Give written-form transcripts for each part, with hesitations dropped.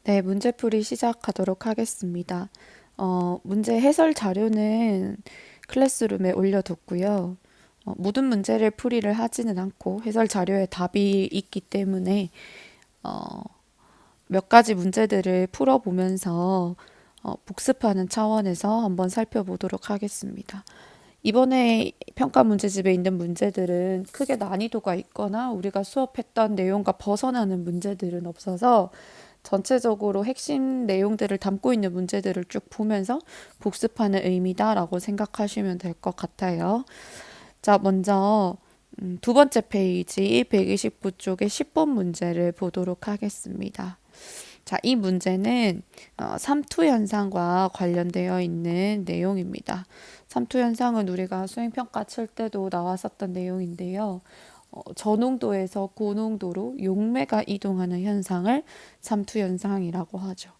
네, 문제풀이 시작하도록 하겠습니다. 문제 해설 자료는 클래스룸에 올려뒀고요. 모든 문제를 풀이를 하지는 않고 해설 자료에 답이 있기 때문에 어, 몇 가지 문제들을 풀어보면서 복습하는 차원에서 한번 살펴보도록 하겠습니다. 이번에 평가 문제집에 있는 문제들은 크게 난이도가 있거나 우리가 수업했던 내용과 벗어나는 문제들은 없어서 전체적으로 핵심 내용들을 담고 있는 문제들을 쭉 보면서 복습하는 의미다라고 생각하시면 될 것 같아요. 자, 먼저 두 번째 페이지 129쪽의 10번 문제를 보도록 하겠습니다. 자, 이 문제는 삼투 현상과 관련되어 있는 내용입니다. 삼투 현상은 우리가 수행평가 칠 때도 나왔었던 내용인데요. 저농도에서 고농도로 용매가 이동하는 현상을 삼투 현상이라고 하죠.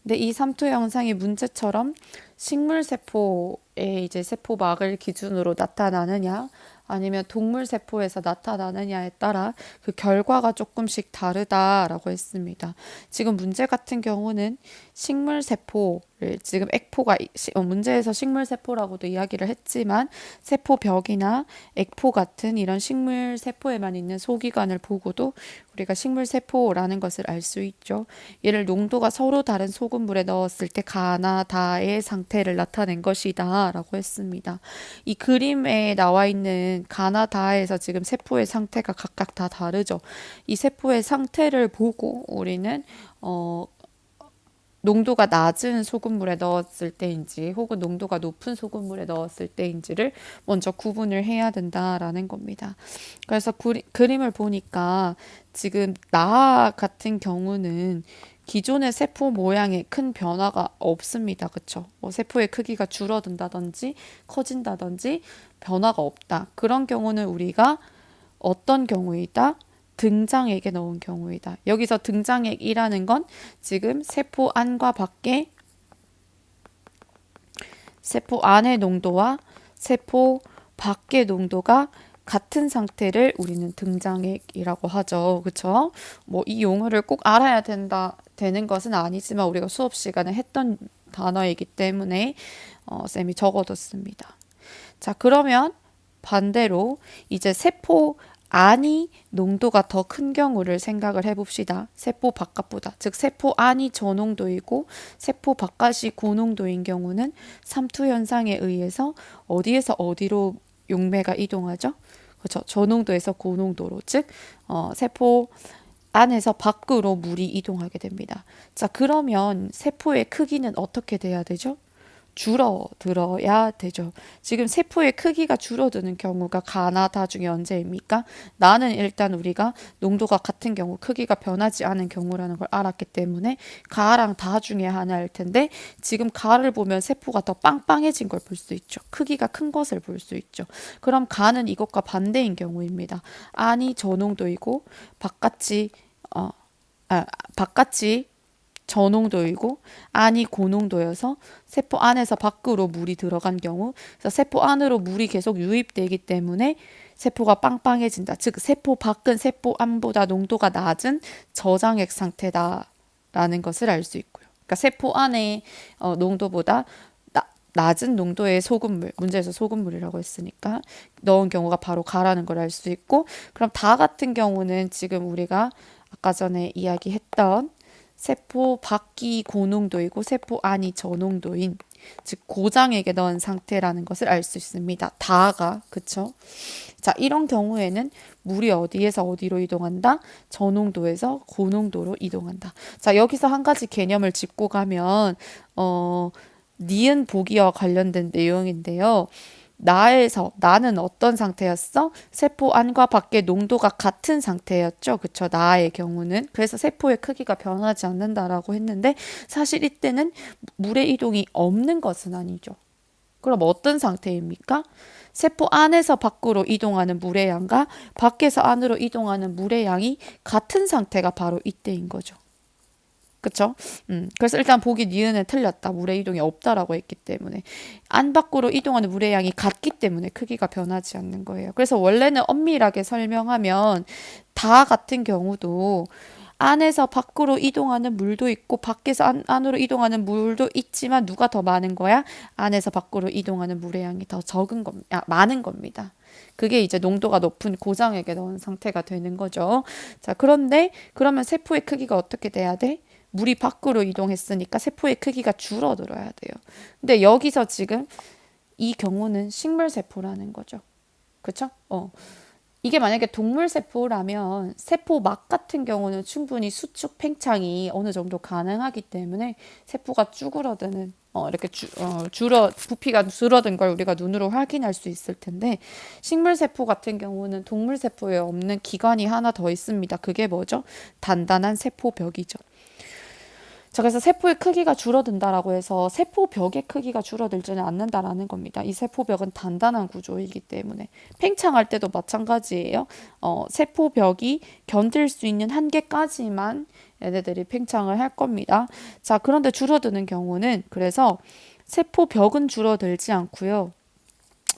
근데 이 삼투 현상이 문제처럼 식물 세포의 이제 세포막을 기준으로 나타나느냐, 아니면 동물 세포에서 나타나느냐에 따라 그 결과가 조금씩 다르다라고 했습니다. 지금 문제 같은 경우는 식물 세포를 지금 액포가 문제에서 식물 세포라고도 이야기를 했지만 세포벽이나 액포 같은 이런 식물 세포에만 있는 소기관을 보고도 우리가 식물 세포라는 것을 알 수 있죠. 얘를 농도가 서로 다른 소금물에 넣었을 때 가나다의 상태를 나타낸 것이다라고 했습니다. 이 그림에 나와 있는 가나다에서 지금 세포의 상태가 각각 다 다르죠. 이 세포의 상태를 보고 우리는 농도가 낮은 소금물에 넣었을 때인지 혹은 농도가 높은 소금물에 넣었을 때인지를 먼저 구분을 해야 된다라는 겁니다. 그래서 그림을 보니까 지금 나 같은 경우는 기존의 세포 모양에 큰 변화가 없습니다. 그쵸? 뭐 세포의 크기가 줄어든다든지 커진다든지 변화가 없다. 그런 경우는 우리가 어떤 경우이다? 등장액에 넣은 경우이다. 여기서 등장액이라는 건 지금 세포 안과 밖에 세포 안의 농도와 세포 밖의 농도가 같은 상태를 우리는 등장액이라고 하죠. 그렇죠? 뭐 이 용어를 꼭 알아야 되는 것은 아니지만 우리가 수업 시간에 했던 단어이기 때문에 쌤이 적어뒀습니다. 자, 그러면 반대로 이제 세포 안이 농도가 더 큰 경우를 생각을 해봅시다. 세포 바깥보다. 즉, 세포 안이 저농도이고 세포 바깥이 고농도인 경우는 삼투 현상에 의해서 어디에서 어디로 용매가 이동하죠? 그렇죠. 저농도에서 고농도로. 즉, 세포 안에서 밖으로 물이 이동하게 됩니다. 자, 그러면 세포의 크기는 어떻게 돼야 되죠? 줄어들어야 되죠. 지금 세포의 크기가 줄어드는 경우가 가나 다 중에 언제입니까? 나는 일단 우리가 농도가 같은 경우 크기가 변하지 않은 경우라는 걸 알았기 때문에 가랑 다 중에 하나일 텐데 지금 가를 보면 세포가 더 빵빵해진 걸 볼 수 있죠. 크기가 큰 것을 볼 수 있죠. 그럼 가는 이것과 반대인 경우입니다. 안이 저농도이고 바깥이 어, 바깥이 저농도이고 안이 고농도여서 세포 안에서 밖으로 물이 들어간 경우, 그래서 세포 안으로 물이 계속 유입되기 때문에 세포가 빵빵해진다. 즉 세포 밖은 세포 안보다 농도가 낮은 저장액 상태다라는 것을 알 수 있고요. 그러니까 세포 안의 농도보다 낮은 농도의 소금물, 문제에서 소금물이라고 했으니까 넣은 경우가 바로 가라는 걸 알 수 있고, 그럼 다 같은 경우는 지금 우리가 아까 전에 이야기했던 세포 밖이 고농도이고 세포 안이 저농도인, 즉 고장액에 넣은 상태라는 것을 알 수 있습니다. 다가, 그쵸? 자, 이런 경우에는 물이 어디에서 어디로 이동한다? 저농도에서 고농도로 이동한다. 자, 여기서 한 가지 개념을 짚고 가면 니은 보기와 관련된 내용인데요. 나는 어떤 상태였어? 세포 안과 밖의 농도가 같은 상태였죠. 그쵸? 나의 경우는. 그래서 세포의 크기가 변하지 않는다라고 했는데 사실 이때는 물의 이동이 없는 것은 아니죠. 그럼 어떤 상태입니까? 세포 안에서 밖으로 이동하는 물의 양과 밖에서 안으로 이동하는 물의 양이 같은 상태가 바로 이때인 거죠. 그쵸? 그래서 일단 보기 니은은 틀렸다. 물의 이동이 없다라고 했기 때문에. 안 밖으로 이동하는 물의 양이 같기 때문에 크기가 변하지 않는 거예요. 그래서 원래는 엄밀하게 설명하면 다 같은 경우도 안에서 밖으로 이동하는 물도 있고 밖에서 안으로 이동하는 물도 있지만 누가 더 많은 거야? 안에서 밖으로 이동하는 물의 양이 더 많은 겁니다. 그게 이제 농도가 높은 고장액에 넣은 상태가 되는 거죠. 자, 그런데 그러면 세포의 크기가 어떻게 돼야 돼? 물이 밖으로 이동했으니까 세포의 크기가 줄어들어야 돼요. 근데 여기서 지금 이 경우는 식물세포라는 거죠. 그쵸? 이게 만약에 동물세포라면 세포막 같은 경우는 충분히 수축 팽창이 어느 정도 가능하기 때문에 세포가 쭈그러드는 이렇게 부피가 줄어든 걸 우리가 눈으로 확인할 수 있을 텐데 식물세포 같은 경우는 동물세포에 없는 기관이 하나 더 있습니다. 그게 뭐죠? 단단한 세포벽이죠. 자, 그래서 세포의 크기가 줄어든다라고 해서 세포벽의 크기가 줄어들지는 않는다라는 겁니다. 이 세포벽은 단단한 구조이기 때문에 팽창할 때도 마찬가지예요. 세포벽이 견딜 수 있는 한계까지만 얘네들이 팽창을 할 겁니다. 자, 그런데 줄어드는 경우는 그래서 세포벽은 줄어들지 않고요.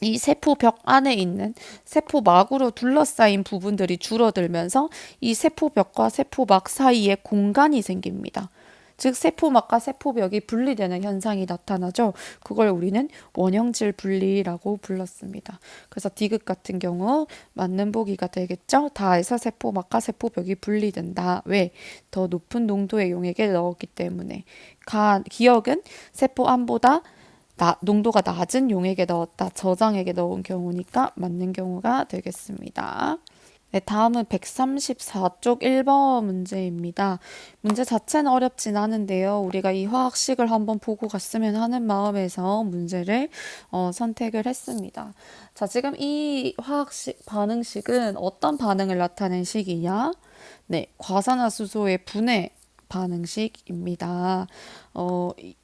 이 세포벽 안에 있는 세포막으로 둘러싸인 부분들이 줄어들면서 이 세포벽과 세포막 사이에 공간이 생깁니다. 즉 세포막과 세포벽이 분리되는 현상이 나타나죠. 그걸 우리는 원형질 분리라고 불렀습니다. 그래서 디귿 같은 경우 맞는 보기가 되겠죠. 다에서 세포막과 세포벽이 분리된다. 왜? 더 높은 농도의 용액에 넣었기 때문에. 기억은 세포 안보다 농도가 낮은 용액에 넣었다. 저장액에 넣은 경우니까 맞는 경우가 되겠습니다. 네, 다음은 134쪽 1번 문제입니다. 문제 자체는 어렵진 않은데요. 우리가 이 화학식을 한번 보고 갔으면 하는 마음에서 문제를 선택을 했습니다. 자, 지금 이 화학식 반응식은 어떤 반응을 나타낸 식이냐? 네, 과산화수소의 분해 반응식입니다.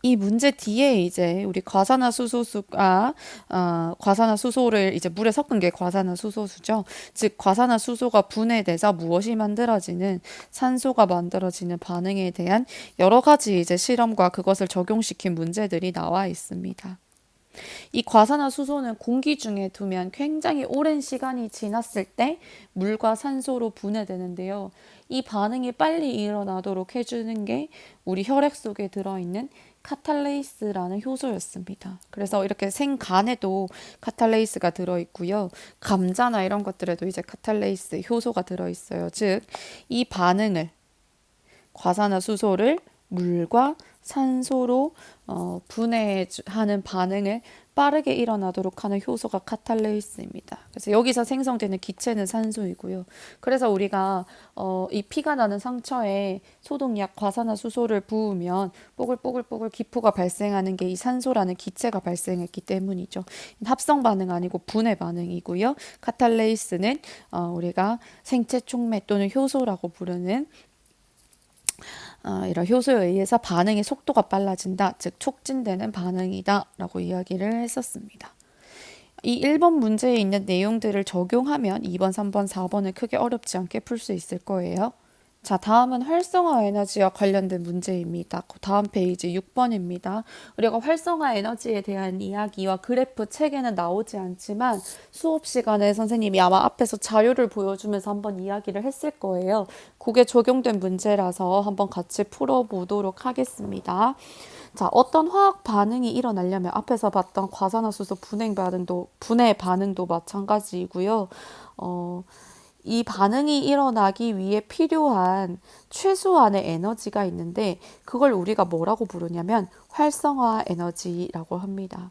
이 문제 뒤에 이제 우리 과산화수소를 이제 물에 섞은 게 과산화수소수죠. 즉, 과산화수소가 분해돼서 무엇이 만들어지는 산소가 만들어지는 반응에 대한 여러 가지 이제 실험과 그것을 적용시킨 문제들이 나와 있습니다. 이 과산화수소는 공기 중에 두면 굉장히 오랜 시간이 지났을 때 물과 산소로 분해되는데요. 이 반응이 빨리 일어나도록 해주는 게 우리 혈액 속에 들어있는 카탈레이스라는 효소였습니다. 그래서 이렇게 생간에도 카탈레이스가 들어있고요. 감자나 이런 것들에도 이제 카탈레이스 효소가 들어있어요. 즉, 이 반응을 과산화수소를 물과 산소로 분해하는 반응을 빠르게 일어나도록 하는 효소가 카탈레이스입니다. 그래서 여기서 생성되는 기체는 산소이고요. 그래서 우리가 이 피가 나는 상처에 소독약 과산화수소를 부으면 뽀글뽀글뽀글 기포가 발생하는 게 이 산소라는 기체가 발생했기 때문이죠. 합성 반응 아니고 분해 반응이고요. 카탈레이스는 우리가 생체 촉매 또는 효소라고 부르는 이런 효소에 의해서 반응의 속도가 빨라진다, 즉 촉진되는 반응이다 라고 이야기를 했었습니다. 이 1번 문제에 있는 내용들을 적용하면 2번, 3번, 4번은 크게 어렵지 않게 풀 수 있을 거예요. 자, 다음은 활성화 에너지와 관련된 문제입니다. 다음 페이지 6번입니다. 우리가 활성화 에너지에 대한 이야기와 그래프 책에는 나오지 않지만 수업 시간에 선생님이 아마 앞에서 자료를 보여주면서 한번 이야기를 했을 거예요. 그게 적용된 문제라서 한번 같이 풀어보도록 하겠습니다. 자, 어떤 화학 반응이 일어나려면 앞에서 봤던 과산화수소 분해 반응도 마찬가지이고요. 이 반응이 일어나기 위해 필요한 최소한의 에너지가 있는데 그걸 우리가 뭐라고 부르냐면 활성화 에너지라고 합니다.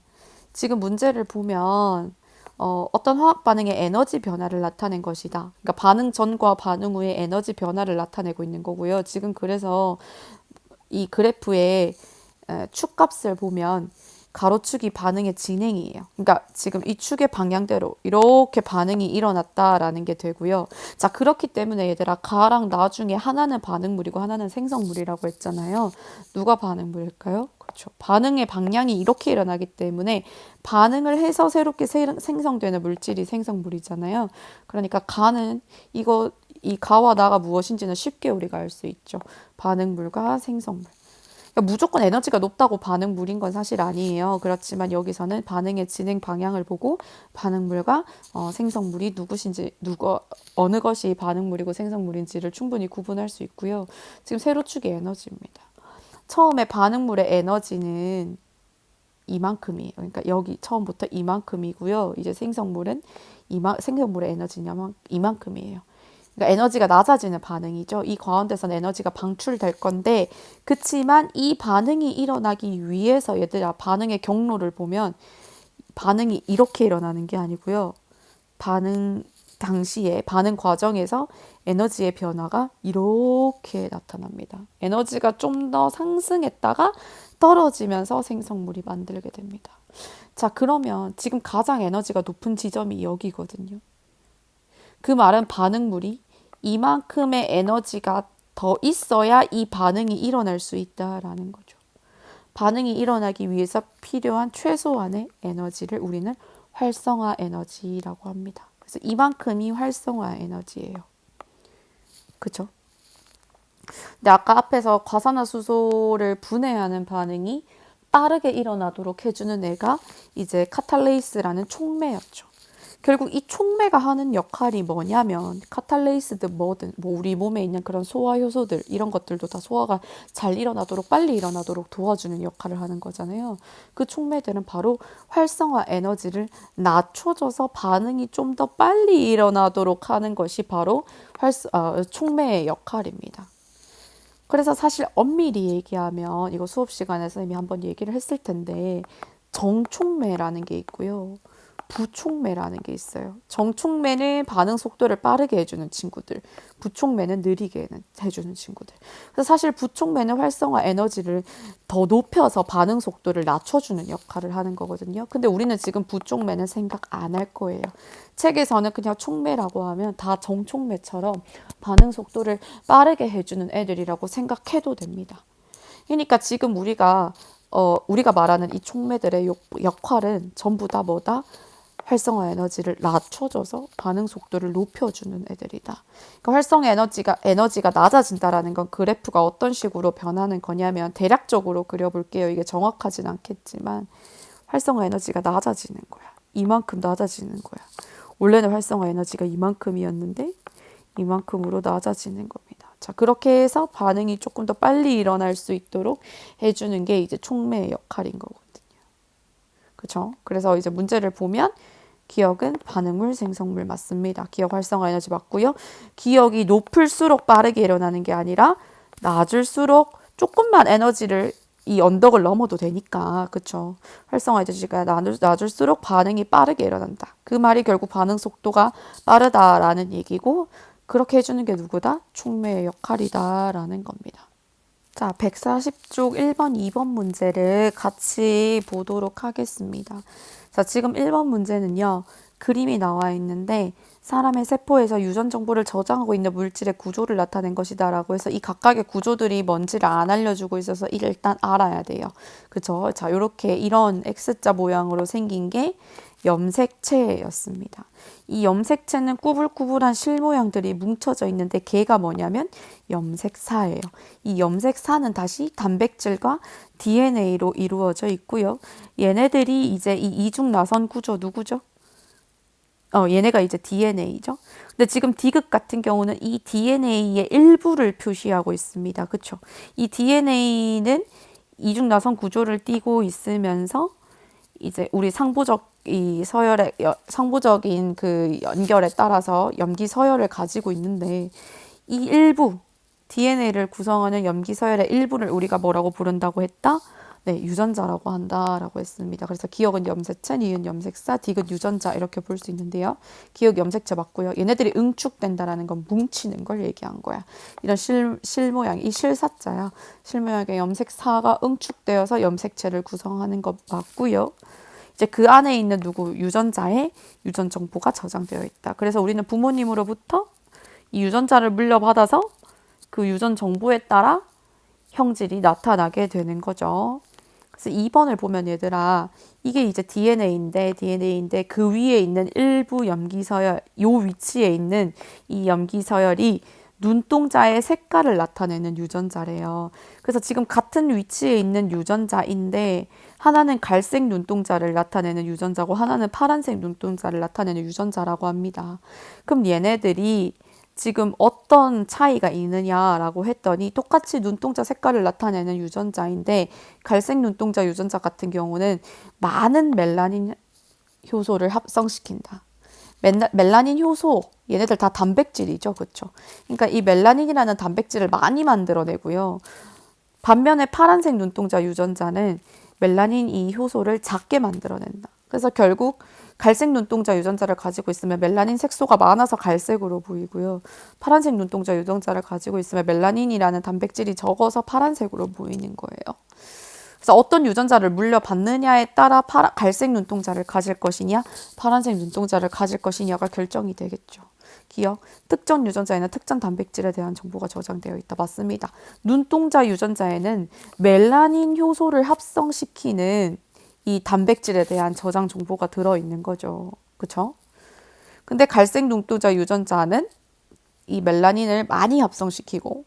지금 문제를 보면 어떤 화학 반응의 에너지 변화를 나타낸 것이다. 그러니까 반응 전과 반응 후의 에너지 변화를 나타내고 있는 거고요. 지금 그래서 이 그래프의 축값을 보면 가로축이 반응의 진행이에요. 그러니까 지금 이 축의 방향대로 이렇게 반응이 일어났다라는 게 되고요. 자, 그렇기 때문에 얘들아, 가랑 나 중에 하나는 반응물이고 하나는 생성물이라고 했잖아요. 누가 반응물일까요? 그렇죠. 반응의 방향이 이렇게 일어나기 때문에 반응을 해서 새롭게 생성되는 물질이 생성물이잖아요. 그러니까 가는 이 가와 나가 무엇인지는 쉽게 우리가 알 수 있죠. 반응물과 생성물. 그러니까 무조건 에너지가 높다고 반응물인 건 사실 아니에요. 그렇지만 여기서는 반응의 진행 방향을 보고 반응물과 생성물이 누구신지, 어느 것이 반응물이고 생성물인지를 충분히 구분할 수 있고요. 지금 세로축이 에너지입니다. 처음에 반응물의 에너지는 이만큼이에요. 그러니까 여기 처음부터 이만큼이고요. 이제 생성물의 에너지는 이만큼이에요. 그러니까 에너지가 낮아지는 반응이죠. 이 가운데선 에너지가 방출될 건데, 그치만 이 반응이 일어나기 위해서 얘들아, 반응의 경로를 보면 반응이 이렇게 일어나는 게 아니고요. 반응 당시에, 반응 과정에서 에너지의 변화가 이렇게 나타납니다. 에너지가 좀 더 상승했다가 떨어지면서 생성물이 만들게 됩니다. 자, 그러면 지금 가장 에너지가 높은 지점이 여기거든요. 그 말은 반응물이 이만큼의 에너지가 더 있어야 이 반응이 일어날 수 있다라는 거죠. 반응이 일어나기 위해서 필요한 최소한의 에너지를 우리는 활성화 에너지라고 합니다. 그래서 이만큼이 활성화 에너지예요. 그쵸? 근데 아까 앞에서 과산화수소를 분해하는 반응이 빠르게 일어나도록 해주는 애가 이제 카탈레이스라는 촉매였죠. 결국 이 촉매가 하는 역할이 뭐냐면 카탈레이스든 뭐든 뭐 우리 몸에 있는 그런 소화 효소들 이런 것들도 다 소화가 잘 일어나도록 빨리 일어나도록 도와주는 역할을 하는 거잖아요. 그 촉매들은 바로 활성화 에너지를 낮춰줘서 반응이 좀 더 빨리 일어나도록 하는 것이 바로 촉매의 역할입니다. 그래서 사실 엄밀히 얘기하면 이거 수업 시간에서 이미 한번 얘기를 했을 텐데 정촉매라는 게 있고요. 부촉매라는 게 있어요. 정촉매는 반응 속도를 빠르게 해주는 친구들, 부촉매는 느리게 해주는 친구들. 그래서 사실 부촉매는 활성화 에너지를 더 높여서 반응 속도를 낮춰주는 역할을 하는 거거든요. 근데 우리는 지금 부촉매는 생각 안 할 거예요. 책에서는 그냥 촉매라고 하면 다 정촉매처럼 반응 속도를 빠르게 해주는 애들이라고 생각해도 됩니다. 그러니까 지금 우리가 말하는 이 촉매들의 역할은 전부 다 뭐다? 활성화 에너지를 낮춰줘서 반응 속도를 높여주는 애들이다. 그러니까 활성화 에너지가 낮아진다라는 건 그래프가 어떤 식으로 변하는 거냐면 대략적으로 그려볼게요. 이게 정확하진 않겠지만 활성화 에너지가 낮아지는 거야. 이만큼 낮아지는 거야. 원래는 활성화 에너지가 이만큼이었는데 이만큼으로 낮아지는 겁니다. 자, 그렇게 해서 반응이 조금 더 빨리 일어날 수 있도록 해주는 게 이제 촉매의 역할인 거거든요. 그렇죠? 그래서 이제 문제를 보면 기억은 반응물, 생성물 맞습니다. 기억 활성화 에너지 맞고요. 기억이 높을수록 빠르게 일어나는 게 아니라 낮을수록 조금만 에너지를 이 언덕을 넘어도 되니까 그쵸. 활성화 에너지가 낮을수록 반응이 빠르게 일어난다. 그 말이 결국 반응 속도가 빠르다라는 얘기고 그렇게 해주는 게 누구다? 촉매의 역할이다라는 겁니다. 자, 140쪽 1번, 2번 문제를 같이 보도록 하겠습니다. 자, 지금 1번 문제는요. 그림이 나와 있는데 사람의 세포에서 유전 정보를 저장하고 있는 물질의 구조를 나타낸 것이다 라고 해서 이 각각의 구조들이 뭔지를 안 알려주고 있어서 일단 알아야 돼요. 그쵸? 자, 요렇게 이런 X자 모양으로 생긴 게 염색체였습니다. 이 염색체는 꾸불꾸불한 실 모양들이 뭉쳐져 있는데 걔가 뭐냐면 염색사예요. 이 염색사는 다시 단백질과 DNA로 이루어져 있고요. 얘네들이 이제 이 이중 나선 구조 누구죠? 얘네가 이제 DNA죠. 근데 지금 디귿 같은 경우는 이 DNA의 일부를 표시하고 있습니다. 그쵸? 이 DNA는 이중 나선 구조를 띠고 있으면서 이제 우리 상부적인 그 연결에 따라서 염기 서열을 가지고 있는데 이 일부 DNA를 구성하는 염기 서열의 일부를 우리가 뭐라고 부른다고 했다? 네, 유전자라고 한다라고 했습니다. 그래서 기억은 염색체, 니은 염색사, 디귿 유전자 이렇게 볼 수 있는데요. 기억 염색체 맞고요. 얘네들이 응축된다라는 건 뭉치는 걸 얘기한 거야. 이런 실 모양, 이 실사자야. 실 모양의 염색사가 응축되어서 염색체를 구성하는 것 맞고요. 이제 그 안에 있는 유전자에 유전 정보가 저장되어 있다. 그래서 우리는 부모님으로부터 이 유전자를 물려받아서 그 유전 정보에 따라 형질이 나타나게 되는 거죠. 그래서 2번을 보면 얘들아 이게 이제 DNA인데 그 위에 있는 일부 염기서열 요 위치에 있는 이 염기서열이 눈동자의 색깔을 나타내는 유전자래요. 그래서 지금 같은 위치에 있는 유전자인데 하나는 갈색 눈동자를 나타내는 유전자고 하나는 파란색 눈동자를 나타내는 유전자라고 합니다. 그럼 얘네들이 지금 어떤 차이가 있느냐라고 했더니 똑같이 눈동자 색깔을 나타내는 유전자인데 갈색 눈동자 유전자 같은 경우는 많은 멜라닌 효소를 합성시킨다. 멜라닌 효소, 얘네들 다 단백질이죠. 그쵸? 그러니까 이 멜라닌이라는 단백질을 많이 만들어내고요. 반면에 파란색 눈동자 유전자는 멜라닌 이 효소를 작게 만들어낸다. 그래서 결국 갈색 눈동자 유전자를 가지고 있으면 멜라닌 색소가 많아서 갈색으로 보이고요. 파란색 눈동자 유전자를 가지고 있으면 멜라닌이라는 단백질이 적어서 파란색으로 보이는 거예요. 그래서 어떤 유전자를 물려받느냐에 따라 갈색 눈동자를 가질 것이냐, 파란색 눈동자를 가질 것이냐가 결정이 되겠죠. 기억, 특정 유전자에는 특정 단백질에 대한 정보가 저장되어 있다. 맞습니다. 눈동자 유전자에는 멜라닌 효소를 합성시키는 이 단백질에 대한 저장 정보가 들어있는 거죠. 그쵸? 근데 갈색 눈동자 유전자는 이 멜라닌을 많이 합성시키고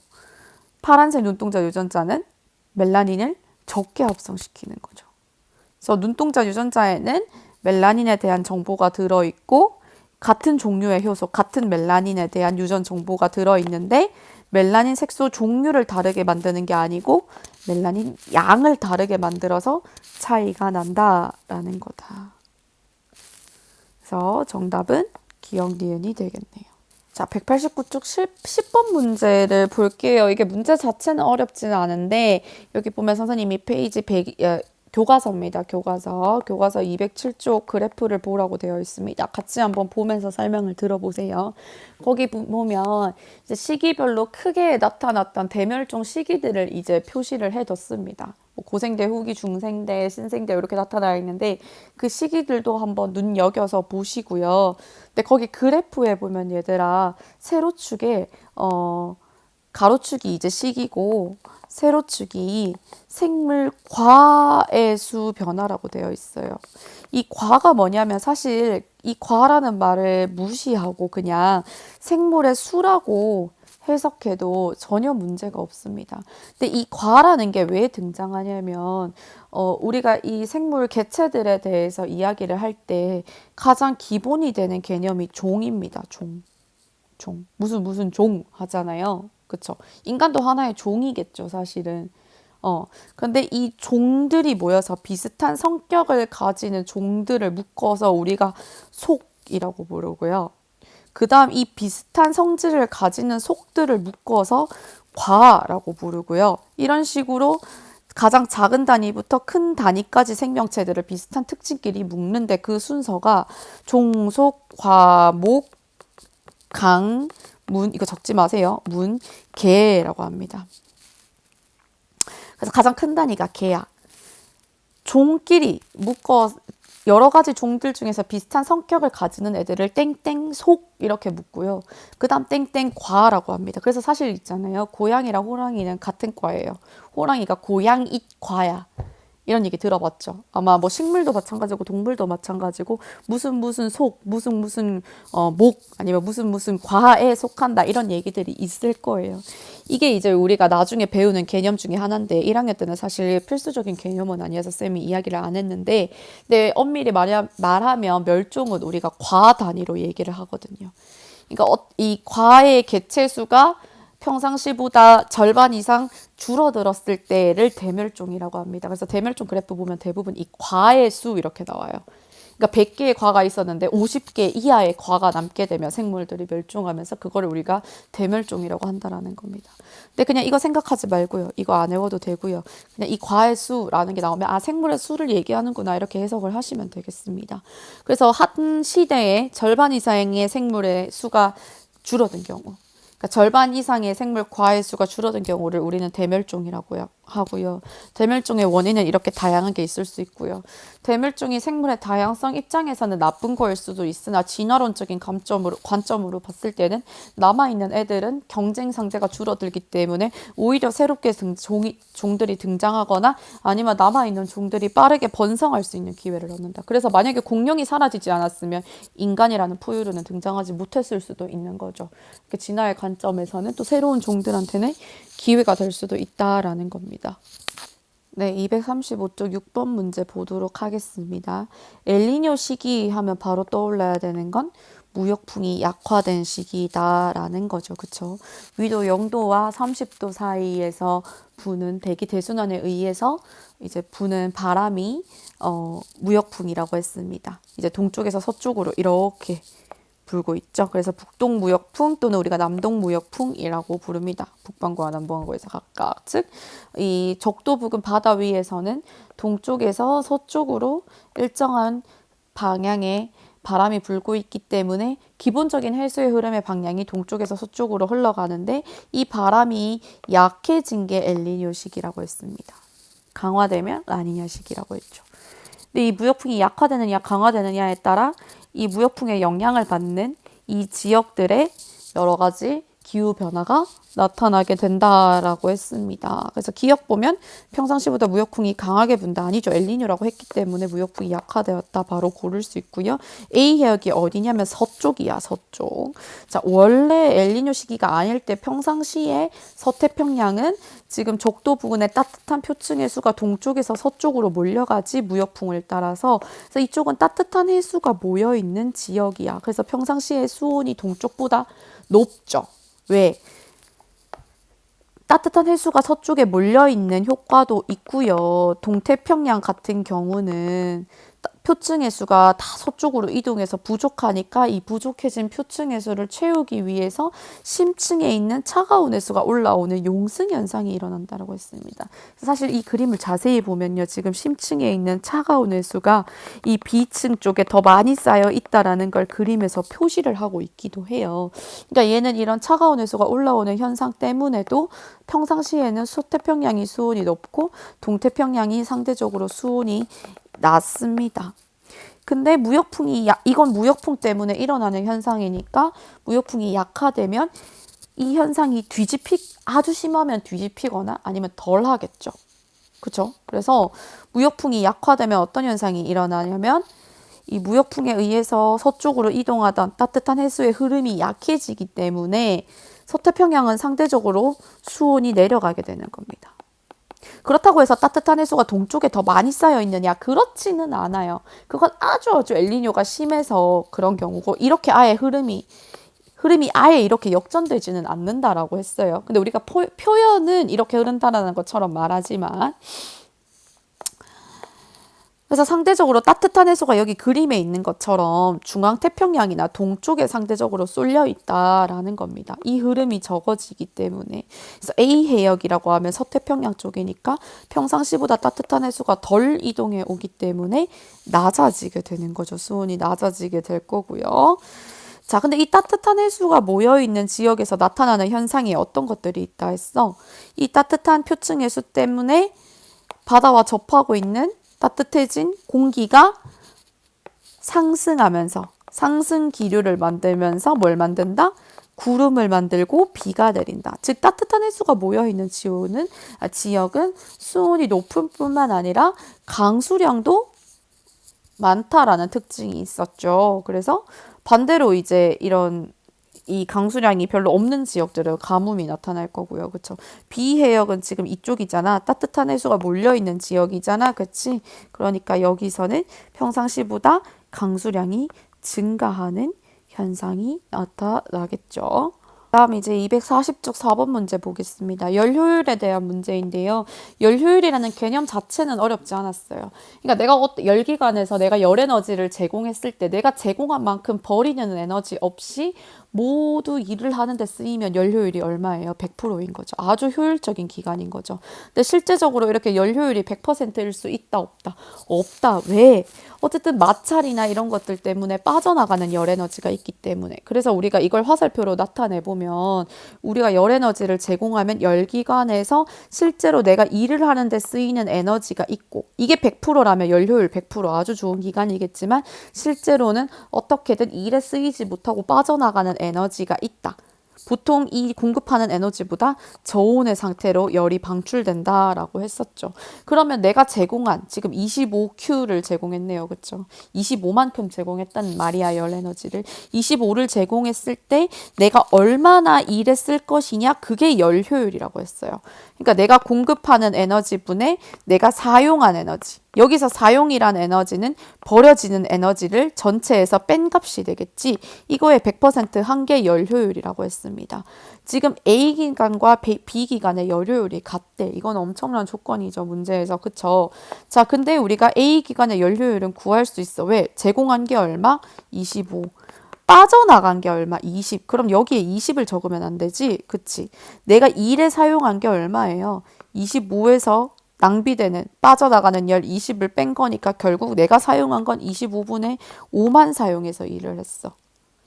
파란색 눈동자 유전자는 멜라닌을 적게 합성시키는 거죠. 그래서 눈동자 유전자에는 멜라닌에 대한 정보가 들어있고 같은 종류의 효소, 같은 멜라닌에 대한 유전 정보가 들어있는데 멜라닌 색소 종류를 다르게 만드는 게 아니고 멜라닌 양을 다르게 만들어서 차이가 난다라는 거다. 그래서 정답은 기억 니은이 되겠네요. 자, 189쪽 10번 문제를 볼게요. 이게 문제 자체는 어렵지는 않은데 여기 보면 선생님이 페이지 100, 교과서입니다. 교과서 207쪽 그래프를 보라고 되어 있습니다. 같이 한번 보면서 설명을 들어보세요. 거기 보면 이제 시기별로 크게 나타났던 대멸종 시기들을 이제 표시를 해뒀습니다. 고생대, 후기, 중생대, 신생대 이렇게 나타나 있는데 그 시기들도 한번 눈여겨서 보시고요. 근데 거기 그래프에 보면 얘들아 세로축에 가로축이 이제 시기고 세로축이 생물 과의 수 변화라고 되어 있어요. 이 과가 뭐냐면 사실 이 과라는 말을 무시하고 그냥 생물의 수라고 해석해도 전혀 문제가 없습니다. 근데 이 과라는 게 왜 등장하냐면 우리가 이 생물 개체들에 대해서 이야기를 할 때 가장 기본이 되는 개념이 종입니다. 종. 무슨 종 하잖아요. 그쵸? 인간도 하나의 종이겠죠, 사실은. 근데 이 종들이 모여서 비슷한 성격을 가지는 종들을 묶어서 우리가 속이라고 부르고요. 그 다음 이 비슷한 성질을 가지는 속들을 묶어서 과라고 부르고요. 이런 식으로 가장 작은 단위부터 큰 단위까지 생명체들을 비슷한 특징끼리 묶는데 그 순서가 종, 속, 과, 목, 강, 문, 이거 적지 마세요. 문, 개라고 합니다. 그래서 가장 큰 단위가 개야. 종끼리 묶어 여러 가지 종들 중에서 비슷한 성격을 가지는 애들을 땡땡 속 이렇게 묶고요. 그 다음 땡땡 과라고 합니다. 그래서 사실 있잖아요. 고양이랑 호랑이는 같은 과예요. 호랑이가 고양이 과야. 이런 얘기 들어봤죠. 아마 뭐 식물도 마찬가지고 동물도 마찬가지고 무슨 속, 무슨 목 아니면 무슨 과에 속한다 이런 얘기들이 있을 거예요. 이게 이제 우리가 나중에 배우는 개념 중에 하나인데 1학년 때는 사실 필수적인 개념은 아니어서 쌤이 이야기를 안 했는데 근데 엄밀히 말하면 멸종은 우리가 과 단위로 얘기를 하거든요. 그러니까 이 과의 개체수가 평상시보다 절반 이상 줄어들었을 때를 대멸종이라고 합니다. 그래서 대멸종 그래프 보면 대부분 이 과의 수 이렇게 나와요. 그러니까 100개의 과가 있었는데 50개 이하의 과가 남게 되면 생물들이 멸종하면서 그거를 우리가 대멸종이라고 한다라는 겁니다. 근데 그냥 이거 생각하지 말고요. 이거 안 외워도 되고요. 그냥 이 과의 수라는 게 나오면 생물의 수를 얘기하는구나 이렇게 해석을 하시면 되겠습니다. 그래서 한 시대에 절반 이상의 생물의 수가 줄어든 경우 그러니까 절반 이상의 생물 과의 수가 줄어든 경우를 우리는 대멸종이라고 하고요. 대멸종의 원인은 이렇게 다양하게 있을 수 있고요. 대멸종이 생물의 다양성 입장에서는 나쁜 거일 수도 있으나 진화론적인 관점으로 봤을 때는 남아있는 애들은 경쟁 상대가 줄어들기 때문에 오히려 새롭게 종들이 등장하거나 아니면 남아있는 종들이 빠르게 번성할 수 있는 기회를 얻는다. 그래서 만약에 공룡이 사라지지 않았으면 인간이라는 포유류는 등장하지 못했을 수도 있는 거죠. 진화의 관점에서는 또 새로운 종들한테는 기회가 될 수도 있다라는 겁니다. 네, 235쪽 6번 문제 보도록 하겠습니다. 엘니뇨 시기 하면 바로 떠올라야 되는 건 무역풍이 약화된 시기다라는 거죠. 그쵸? 위도 0도와 30도 사이에서 부는 대기 대순환에 의해서 이제 부는 바람이 무역풍이라고 했습니다. 이제 동쪽에서 서쪽으로 이렇게 불고 있죠. 그래서 북동무역풍 또는 우리가 남동무역풍이라고 부릅니다. 북반구와 남반구에서 각각. 즉, 이 적도 부근 바다 위에서는 동쪽에서 서쪽으로 일정한 방향의 바람이 불고 있기 때문에 기본적인 해수의 흐름의 방향이 동쪽에서 서쪽으로 흘러가는데 이 바람이 약해진 게 엘니뇨 시기라고 했습니다. 강화되면 라니냐 시기라고 했죠. 근데 이 무역풍이 약화되느냐 강화되느냐에 따라 이 무역풍의 영향을 받는 이 지역들의 여러 가지 기후 변화가 나타나게 된다라고 했습니다. 그래서 기억 보면 평상시보다 무역풍이 강하게 분다. 아니죠. 엘니뇨라고 했기 때문에 무역풍이 약화되었다. 바로 고를 수 있고요. A 해역이 어디냐면 서쪽이야. 서쪽. 자, 원래 엘니뇨 시기가 아닐 때 평상시에 서태평양은 지금 적도 부근의 따뜻한 표층 해수가 동쪽에서 서쪽으로 몰려가지 무역풍을 따라서 그래서 이쪽은 따뜻한 해수가 모여있는 지역이야. 그래서 평상시에 수온이 동쪽보다 높죠. 왜? 따뜻한 해수가 서쪽에 몰려있는 효과도 있고요. 동태평양 같은 경우는 표층 해수가 다 서쪽으로 이동해서 부족하니까 이 부족해진 표층 해수를 채우기 위해서 심층에 있는 차가운 해수가 올라오는 용승 현상이 일어난다고 했습니다. 사실 이 그림을 자세히 보면요. 지금 심층에 있는 차가운 해수가 이 비층 쪽에 더 많이 쌓여 있다라는 걸 그림에서 표시를 하고 있기도 해요. 그러니까 얘는 이런 차가운 해수가 올라오는 현상 때문에도 평상시에는 서태평양이 수온이 높고 동태평양이 상대적으로 수온이 낮습니다. 근데 이건 무역풍 때문에 일어나는 현상이니까 무역풍이 약화되면 이 현상이 아주 심하면 뒤집히거나 아니면 덜 하겠죠. 그쵸? 그래서 무역풍이 약화되면 어떤 현상이 일어나냐면 이 무역풍에 의해서 서쪽으로 이동하던 따뜻한 해수의 흐름이 약해지기 때문에 서태평양은 상대적으로 수온이 내려가게 되는 겁니다. 그렇다고 해서 따뜻한 해수가 동쪽에 더 많이 쌓여 있느냐? 그렇지는 않아요. 그건 아주 엘니뇨가 심해서 그런 경우고 이렇게 아예 흐름이 아예 이렇게 역전되지는 않는다라고 했어요. 근데 우리가 표현은 이렇게 흐른다라는 것처럼 말하지만 그래서 상대적으로 따뜻한 해수가 여기 그림에 있는 것처럼 중앙태평양이나 동쪽에 상대적으로 쏠려 있다라는 겁니다. 이 흐름이 적어지기 때문에. 그래서 A 해역이라고 하면 서태평양 쪽이니까 평상시보다 따뜻한 해수가 덜 이동해 오기 때문에 낮아지게 되는 거죠. 수온이 낮아지게 될 거고요. 자, 근데 이 따뜻한 해수가 모여있는 지역에서 나타나는 현상이 어떤 것들이 있다 했어? 이 따뜻한 표층 해수 때문에 바다와 접하고 있는 따뜻해진 공기가 상승하면서 상승 기류를 만들면서 뭘 만든다? 구름을 만들고 비가 내린다. 즉 따뜻한 해수가 모여있는 지역은 수온이 높을 뿐만 아니라 강수량도 많다라는 특징이 있었죠. 그래서 반대로 이제 이 강수량이 별로 없는 지역들은 가뭄이 나타날 거고요. 그쵸? 비해역은 지금 이쪽이잖아. 따뜻한 해수가 몰려있는 지역이잖아. 그치? 그러니까 여기서는 평상시보다 강수량이 증가하는 현상이 나타나겠죠. 다음 이제 240쪽 4번 문제 보겠습니다. 열 효율에 대한 문제인데요. 열 효율이라는 개념 자체는 어렵지 않았어요. 그러니까 내가 열기관에서 내가 열 에너지를 제공했을 때 내가 제공한 만큼 버리는 에너지 없이 모두 일을 하는데 쓰이면 열 효율이 얼마예요? 100%인 거죠. 아주 효율적인 기관인 거죠. 근데 실제적으로 이렇게 열 효율이 100%일 수 있다, 없다? 없다. 왜? 어쨌든 마찰이나 이런 것들 때문에 빠져나가는 열 에너지가 있기 때문에. 그래서 우리가 이걸 화살표로 나타내 보면 보면 우리가 열 에너지를 제공하면 열기관에서 실제로 내가 일을 하는데 쓰이는 에너지가 있고 이게 100%라면 연료율 100% 아주 좋은 기관이겠지만 실제로는 어떻게든 일에 쓰이지 못하고 빠져나가는 에너지가 있다. 보통 이 공급하는 에너지보다 저온의 상태로 열이 방출된다라고 했었죠. 그러면 내가 제공한 지금 25Q를 제공했네요. 그렇죠? 25만큼 제공했단 말이야. 열 에너지를. 25를 제공했을 때 내가 얼마나 일에 쓸 것이냐 그게 열 효율이라고 했어요. 그러니까 내가 공급하는 에너지분의 내가 사용한 에너지. 여기서 사용이란 에너지는 버려지는 에너지를 전체에서 뺀 값이 되겠지. 이거의 100% 한계 열 효율이라고 했습니다. 지금 A기관과 B기관의 열 효율이 같대. 이건 엄청난 조건이죠. 문제에서. 그쵸? 자, 근데 우리가 A기관의 열 효율은 구할 수 있어. 왜? 제공한 게 얼마? 25. 빠져나간 게 얼마? 20. 그럼 여기에 20을 적으면 안 되지? 그치? 내가 일에 사용한 게 얼마예요? 25에서 낭비되는 빠져나가는 열 20을 뺀 거니까 결국 내가 사용한 건 25분의 5만 사용해서 일을 했어.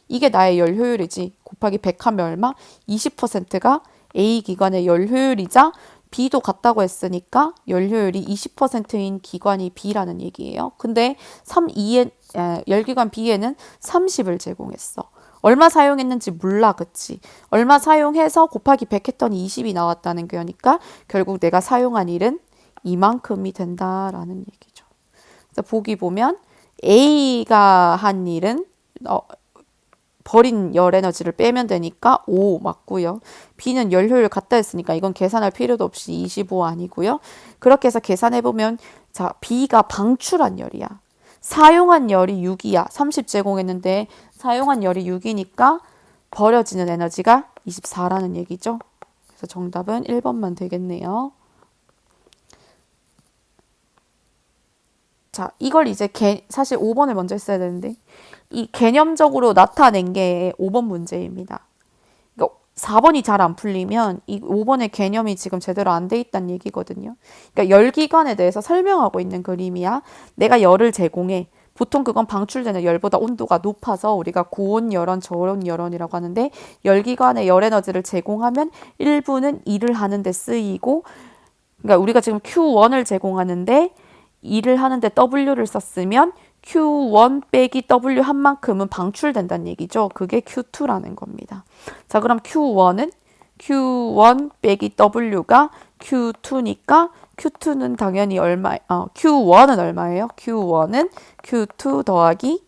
이게 나의 열 효율이지. 곱하기 100 하면 얼마? 20%가 A 기관의 열 효율이자 B도 같다고 했으니까 열 효율이 20%인 기관이 B라는 얘기예요. 근데 열기관 B에는 30을 제공했어. 얼마 사용했는지 몰라, 그치? 얼마 사용해서 곱하기 100 했더니 20이 나왔다는 거니까 결국 내가 사용한 일은 이만큼이 된다라는 얘기죠. 그래서 보기 보면 A가 한 일은 버린 열 에너지를 빼면 되니까 5 맞고요. B는 열 효율 같다 했으니까 이건 계산할 필요도 없이 25 아니고요. 그렇게 해서 계산해보면 자, B가 방출한 열이야. 사용한 열이 6이야. 30 제공했는데 사용한 열이 6이니까 버려지는 에너지가 24라는 얘기죠. 그래서 정답은 1번만 되겠네요. 자, 이걸 이제 사실 5번을 먼저 했어야 되는데 이 개념적으로 나타낸 게 5번 문제입니다. 그러니까 4번이 잘 안 풀리면 이 5번의 개념이 지금 제대로 안 돼 있다는 얘기거든요. 그러니까 열기관에 대해서 설명하고 있는 그림이야. 내가 열을 제공해. 보통 그건 방출되는 열보다 온도가 높아서 우리가 고온 열원, 저온 열원이라고 하는데 열기관에 열 에너지를 제공하면 일부는 일을 하는데 쓰이고 그러니까 우리가 지금 Q1을 제공하는데 일을 하는데 W를 썼으면 Q1 빼기 W 한 만큼은 방출된다는 얘기죠. 그게 Q2라는 겁니다. 자, 그럼 Q1 빼기 W가 Q2니까 Q2는 당연히 Q1은 얼마예요? Q1은 Q2 더하기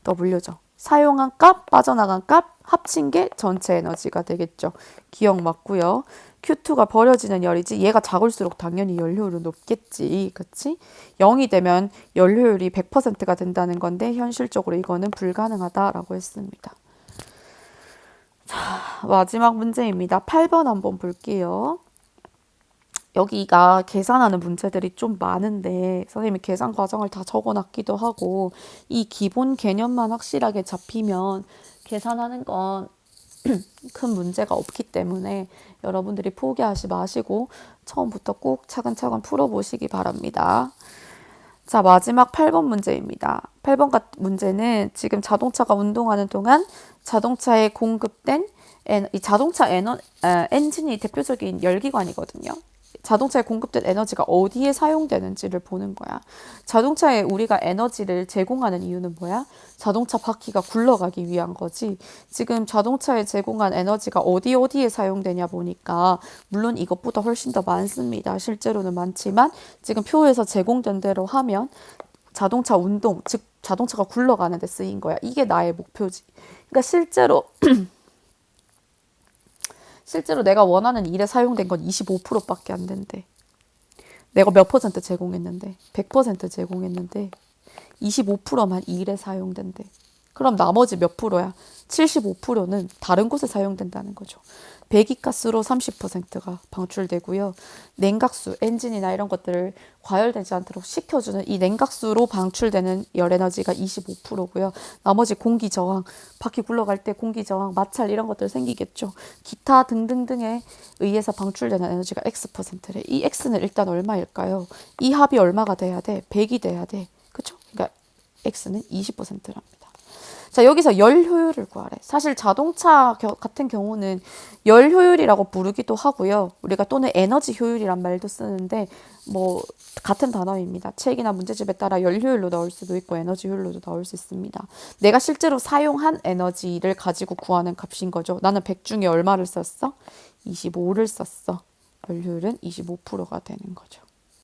W죠. 사용한 값, 빠져나간 값 합친 게 전체 에너지가 되겠죠. 기억 맞고요. Q2가 버려지는 열이지 얘가 작을수록 당연히 연료율은 높겠지. 그치? 0이 되면 연료율이 100%가 된다는 건데 현실적으로 이거는 불가능하다라고 했습니다. 자, 마지막 문제입니다. 8번 한번 볼게요. 여기가 계산하는 문제들이 좀 많은데 선생님이 계산 과정을 다 적어놨기도 하고 이 기본 개념만 확실하게 잡히면 계산하는 건 큰 문제가 없기 때문에 여러분들이 포기하지 마시고 처음부터 꼭 차근차근 풀어보시기 바랍니다. 자, 마지막 8번 문제입니다. 8번 문제는 지금 자동차가 운동하는 동안 자동차에 공급된 이 자동차 엔진이 대표적인 열기관이거든요. 자동차에 공급된 에너지가 어디에 사용되는지를 보는 거야. 자동차에 우리가 에너지를 제공하는 이유는 뭐야? 자동차 바퀴가 굴러가기 위한 거지. 지금 자동차에 제공한 에너지가 어디에 사용되냐 보니까 물론 이것보다 훨씬 더 많습니다. 실제로는 많지만 지금 표에서 제공된 대로 하면 자동차 운동, 즉 자동차가 굴러가는 데 쓰인 거야. 이게 나의 목표지. 그러니까 실제로 내가 원하는 일에 사용된 건 25%밖에 안 된대. 내가 몇 퍼센트 제공했는데 100% 제공했는데 25%만 일에 사용된대. 그럼 나머지 몇 프로야? 75%는 다른 곳에 사용된다는 거죠. 배기가스로 30%가 방출되고요. 냉각수, 엔진이나 이런 것들을 과열되지 않도록 식혀주는 이 냉각수로 방출되는 열에너지가 25%고요. 나머지 공기저항, 바퀴 굴러갈 때 공기저항, 마찰 이런 것들 생기겠죠. 기타 등등등에 의해서 방출되는 에너지가 X%래. 이 X는 일단 얼마일까요? 이 합이 얼마가 돼야 돼? 100이 돼야 돼. 그쵸? 그러니까 X는 20%랍니다. 자, 여기서 열 효율을 구하래. 사실 자동차 같은 경우는 열 효율이라고 부르기도 하고요. 우리가 또는 에너지 효율이란 말도 쓰는데 뭐 같은 단어입니다. 책이나 문제집에 따라 열 효율로 나올 수도 있고 에너지 효율로도 나올 수 있습니다. 내가 실제로 사용한 에너지를 가지고 구하는 값인 거죠. 나는 100 중에 얼마를 썼어? 25를 썼어. 열 효율은 25%가 되는 거죠.